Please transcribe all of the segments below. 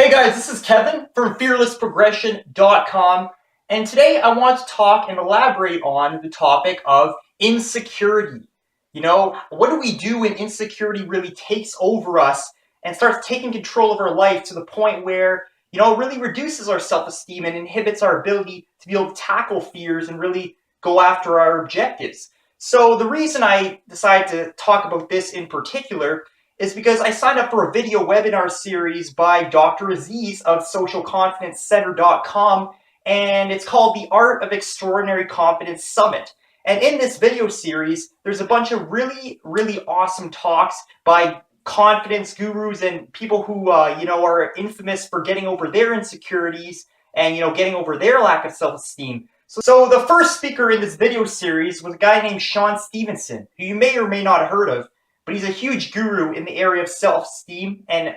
Hey guys, this is Kevin from fearlessprogression.com, and today I want to talk and elaborate on the topic of insecurity. What do we do when insecurity really takes over us and starts taking control of our life to the point where, it really reduces our self-esteem and inhibits our ability to be able to tackle fears and really go after our objectives. So the reason I decided to talk about this in particular is because I signed up for a video webinar series by Dr. Aziz of socialconfidencecenter.com, and it's called The Art of Extraordinary Confidence Summit. And in this video series, there's a bunch of really, really awesome talks by confidence gurus and people who, are infamous for getting over their insecurities and, getting over their lack of self-esteem. So the first speaker in this video series was a guy named Sean Stephenson, who you may or may not have heard of, but he's a huge guru in the area of self-esteem and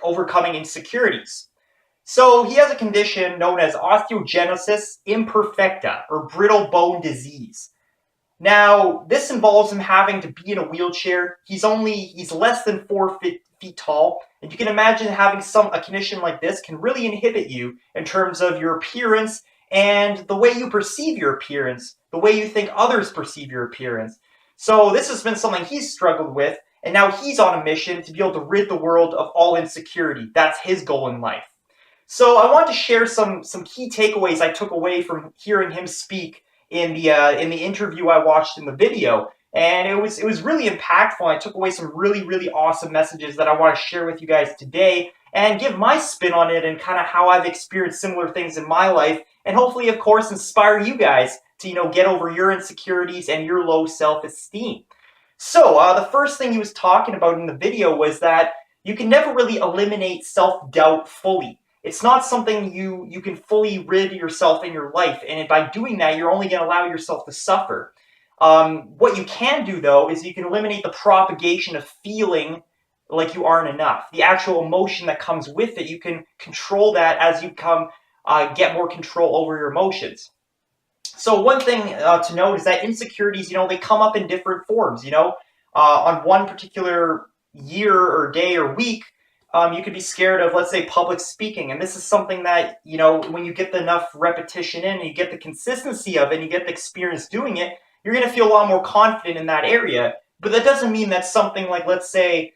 overcoming insecurities. So he has a condition known as osteogenesis imperfecta, or brittle bone disease. Now, this involves him having to be in a wheelchair. He's less than 4 feet tall, and you can imagine having a condition like this can really inhibit you in terms of your appearance and the way you perceive your appearance, the way you think others perceive your appearance. So this has been something he's struggled with, and now he's on a mission to be able to rid the world of all insecurity. That's his goal in life. So I wanted to share some key takeaways I took away from hearing him speak in the interview I watched in the video, and it was really impactful. I took away some really, really awesome messages that I want to share with you guys today and give my spin on it and kind of how I've experienced similar things in my life, and hopefully, of course, inspire you guys to, get over your insecurities and your low self-esteem. So the first thing he was talking about in the video was that you can never really eliminate self-doubt fully. It's not something you can fully rid yourself in your life, and by doing that, you're only going to allow yourself to suffer. What you can do, though, is you can eliminate the propagation of feeling like you aren't enough. The actual emotion that comes with it, you can control that as you get more control over your emotions. So one thing to note is that insecurities, they come up in different forms. On one particular year or day or week, you could be scared of, let's say, public speaking. And this is something that, when you get enough repetition in and you get the consistency of it and you get the experience doing it, you're going to feel a lot more confident in that area. But that doesn't mean that something like, let's say,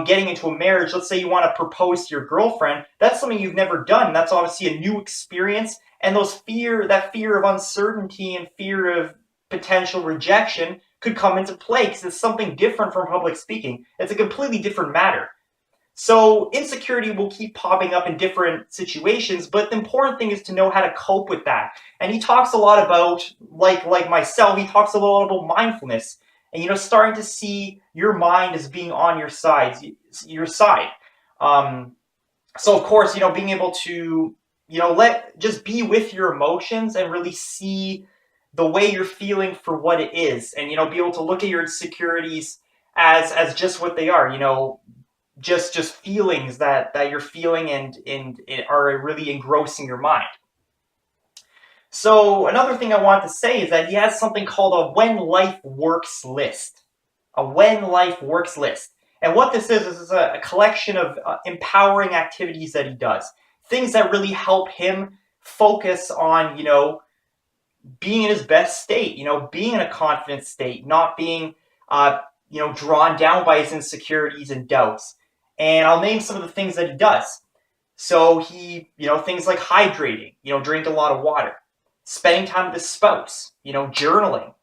getting into a marriage, let's say you want to propose to your girlfriend, that's something you've never done. That's obviously a new experience. And that fear of uncertainty and fear of potential rejection could come into play because it's something different from public speaking. It's a completely different matter. So insecurity will keep popping up in different situations, but the important thing is to know how to cope with that. And he talks a lot about, like myself, he talks a lot about mindfulness and, starting to see your mind as being on your side. So of course, being able to, just be with your emotions and really see the way you're feeling for what it is, and, be able to look at your insecurities as just what they are, just feelings that you're feeling and are really engrossing your mind. So another thing I want to say is that he has something called a When Life Works list. A When Life Works list. And what this is a collection of empowering activities that he does. Things that really help him focus on, being in his best state, being in a confident state, not being, drawn down by his insecurities and doubts. And I'll name some of the things that he does. So he, things like hydrating, drink a lot of water, spending time with his spouse, journaling.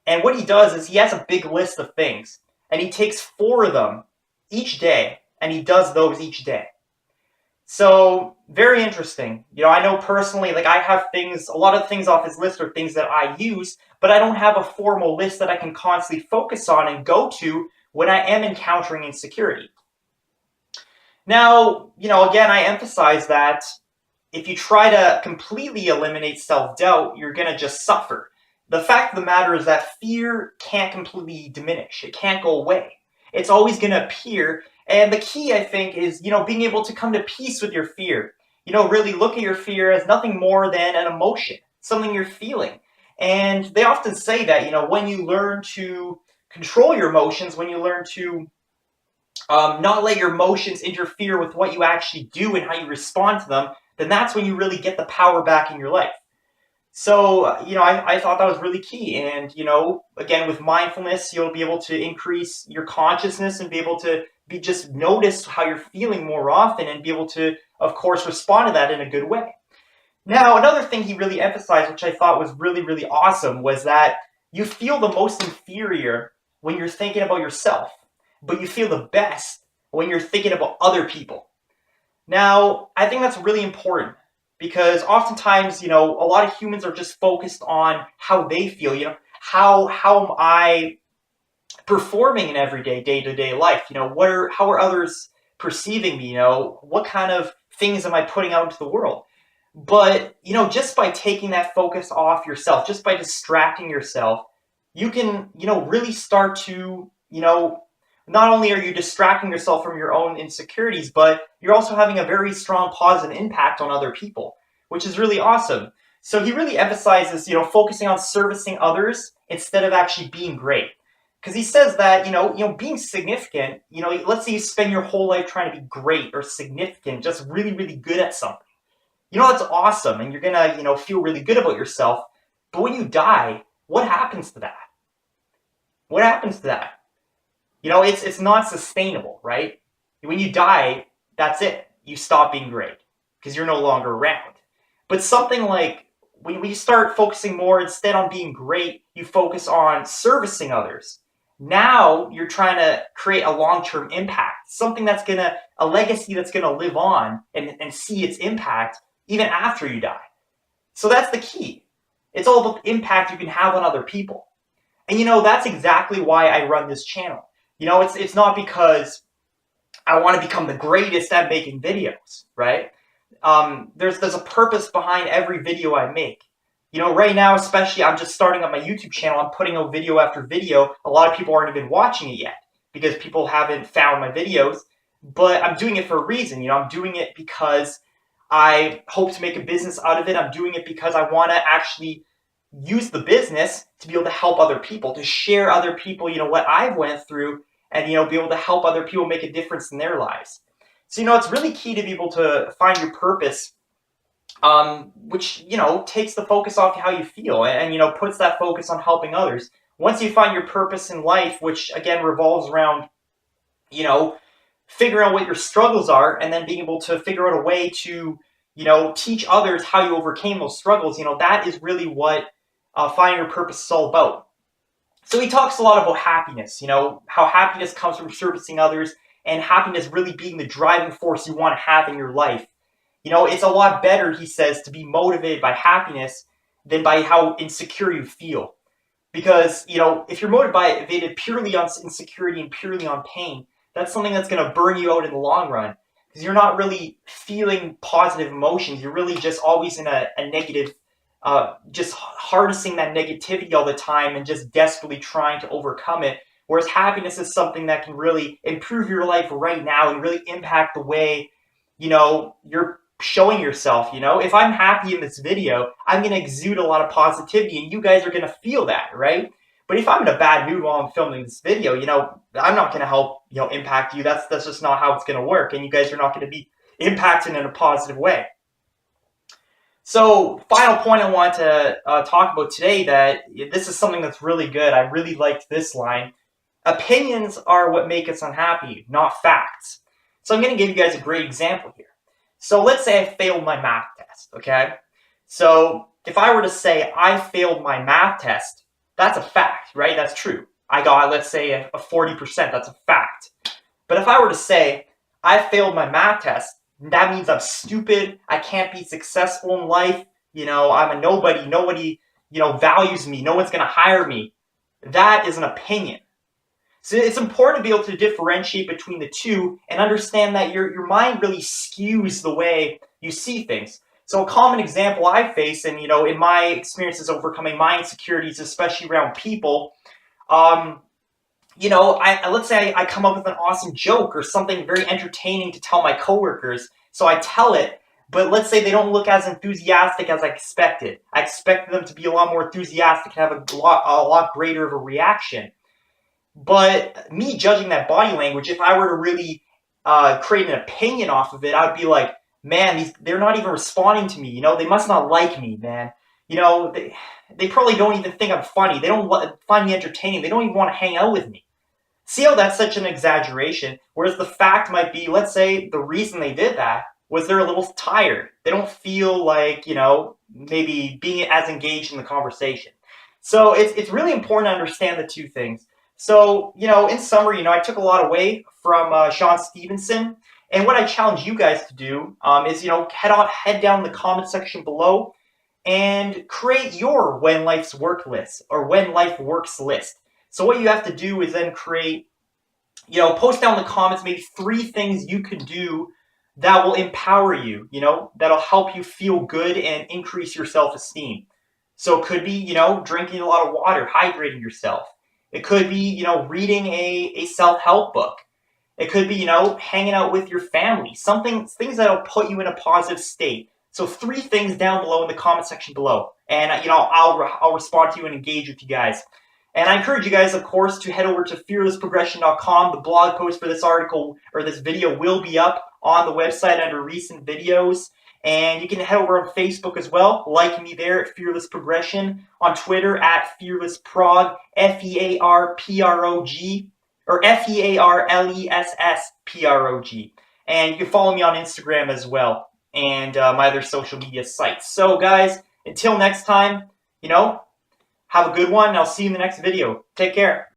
And what he does is he has a big list of things, and he takes 4 of them each day, and he does those each day. So very interesting. I know personally, I have a lot of things off his list are things that I use, but I don't have a formal list that I can constantly focus on and go to when I am encountering insecurity. Now, again, I emphasize that if you try to completely eliminate self-doubt, you're going to just suffer. The fact of the matter is that fear can't completely diminish. It can't go away. It's always going to appear. And the key, I think, is, being able to come to peace with your fear. Really look at your fear as nothing more than an emotion, something you're feeling. And they often say that, when you learn to control your emotions, when you learn to not let your emotions interfere with what you actually do and how you respond to them, then that's when you really get the power back in your life. So, I thought that was really key. And, again, with mindfulness, you'll be able to increase your consciousness and be able to just notice how you're feeling more often and be able to, of course, respond to that in a good way. Now, another thing he really emphasized, which I thought was really, really awesome, was that you feel the most inferior when you're thinking about yourself, but you feel the best when you're thinking about other people. Now, I think that's really important because oftentimes, a lot of humans are just focused on how they feel, how am I performing in everyday, day-to-day life? How are others perceiving me? What kind of things am I putting out into the world? But, just by taking that focus off yourself, just by distracting yourself, you can, really start to, not only are you distracting yourself from your own insecurities, but you're also having a very strong positive impact on other people, which is really awesome. So he really emphasizes, focusing on servicing others instead of actually being great. Because he says that, being significant, let's say you spend your whole life trying to be great or significant, just really, really good at something. That's awesome, and you're gonna, feel really good about yourself. But when you die, what happens to that? What happens to that? It's not sustainable, right? When you die, that's it. You stop being great because you're no longer around. But something like when you start focusing more instead on being great, you focus on servicing others. Now you're trying to create a long-term impact, something a legacy that's gonna live on and see its impact even after you die. So that's the key. It's all about the impact you can have on other people. And that's exactly why I run this channel. It's not because I want to become the greatest at making videos, right? There's a purpose behind every video I make. Right now, especially, I'm just starting up my YouTube channel. I'm putting out video after video. A lot of people aren't even watching it yet because people haven't found my videos. But I'm doing it for a reason. I'm doing it because I hope to make a business out of it. I'm doing it because I want to actually use the business to be able to help other people, to share other people, what I've went through and, be able to help other people make a difference in their lives. So, it's really key to be able to find your purpose, which, takes the focus off how you feel and, puts that focus on helping others. Once you find your purpose in life, which again revolves around, figuring out what your struggles are and then being able to figure out a way to, teach others how you overcame those struggles, that is really what finding your purpose is all about. So he talks a lot about happiness, how happiness comes from servicing others and happiness really being the driving force you want to have in your life. It's a lot better, he says, to be motivated by happiness than by how insecure you feel. Because, if you're motivated purely on insecurity and purely on pain, that's something that's going to burn you out in the long run. Because you're not really feeling positive emotions. You're really just always in a negative, just harnessing that negativity all the time and just desperately trying to overcome it. Whereas happiness is something that can really improve your life right now and really impact the way, you're showing yourself. If I'm happy in this video, I'm going to exude a lot of positivity and you guys are going to feel that, right? But if I'm in a bad mood while I'm filming this video, I'm not going to help, impact you. That's just not how it's going to work. And you guys are not going to be impacted in a positive way. So, final point I want to talk about today, that this is something that's really good. I really liked this line. Opinions are what make us unhappy, not facts. So I'm going to give you guys a great example here. So let's say I failed my math test, okay? So if I were to say I failed my math test, that's a fact, right? That's true. I got, let's say, a 40%. That's a fact. But if I were to say I failed my math test, that means I'm stupid. I can't be successful in life. I'm a nobody. Nobody, values me. No one's going to hire me. That is an opinion. So it's important to be able to differentiate between the two and understand that your mind really skews the way you see things. So a common example I face, and in my experiences overcoming my insecurities, especially around people, let's say I come up with an awesome joke or something very entertaining to tell my coworkers. So I tell it, but let's say they don't look as enthusiastic as I expected. I expected them to be a lot more enthusiastic and have a lot greater of a reaction. But me judging that body language, if I were to really create an opinion off of it, I'd be like, man, they're not even responding to me. You know, they must not like me, man. You know, they probably don't even think I'm funny. They don't find me entertaining. They don't even want to hang out with me. See how that's such an exaggeration? Whereas the fact might be, let's say the reason they did that was they're a little tired. They don't feel like, maybe being as engaged in the conversation. So it's really important to understand the two things. So, in summary, I took a lot away from Sean Stephenson. And what I challenge you guys to do is, head down in the comment section below and create your when life's work list or when life works list. So what you have to do is then create, post down in the comments maybe 3 things you can do that will empower you, that'll help you feel good and increase your self-esteem. So it could be, drinking a lot of water, hydrating yourself. It could be, reading a self-help book. It could be, hanging out with your family, things that'll put you in a positive state. So 3 things down below in the comment section below. And, I'll respond to you and engage with you guys. And I encourage you guys, of course, to head over to fearlessprogression.com. The blog post for this article or this video will be up on the website under recent videos. And you can head over on Facebook as well. Like me there at Fearless Progression. On Twitter at FearlessProg, FearProg, or FearlessProg. And you can follow me on Instagram as well, and my other social media sites. So guys, until next time, have a good one, and I'll see you in the next video. Take care.